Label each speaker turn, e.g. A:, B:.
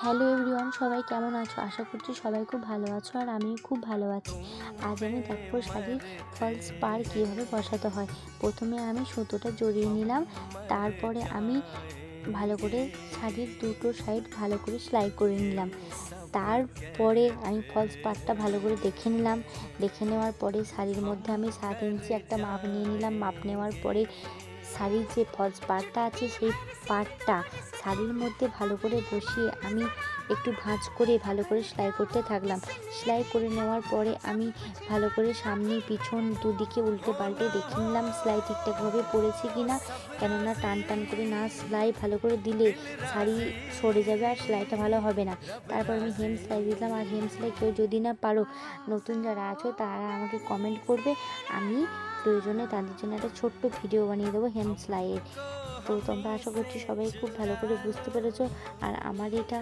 A: Hello everyone, সবাই কেমন আছো? আশা করছি সবাই খুব ভালো আছো আর আমিও খুব ভালো আছি। আজ আমি দেখো শাড়ির ফলস পাড় কীভাবে বসাতে হয়। প্রথমে আমি সুতোটা জড়িয়ে নিলাম, তারপরে আমি ভালো করে শাড়ির দুটো সাইড ভালো করে সেলাই করে নিলাম। তারপরে আমি ফলস পাড়টা ভালো করে দেখে নিলাম। দেখে নেওয়ার পরে শাড়ির মধ্যে আমি 7 ইঞ্চি একটা মাপ নিয়ে নিলাম। মাপ নেওয়ার পরে শাড়ির যে ফলস পাড়টা আছে সেই পাড়টা শাড়ির মধ্যে ভালো করে বসিয়ে আমি একটু ভাঁজ করে ভালো করে সেলাই করতে থাকলাম। সেলাই করে নেওয়ার পরে আমি ভালো করে সামনে পিছন দুদিকে উল্টে পাল্টে দেখে নিলাম সেলাই ঠিকঠাকভাবে পড়েছে কিনা, কেননা টান টান করে না সেলাই ভালো করে দিলে শাড়ি সরে যাবে আর সেলাইটা ভালো হবে না। তারপর আমি হেম সেলাই দিলাম। আর হেম সেলাই কেউ যদি না পারো, নতুন যারা আছো তারা আমাকে কমেন্ট করবে, আমি প্রয়োজনে তাদের জন্য একটা ছোট্ট ভিডিও বানিয়ে দেবো হেম সেলাইয়ের। তো তোমরা আশা করছি সবাই খুব ভালো করে বুঝতে পেরেছো। আর আমার এটা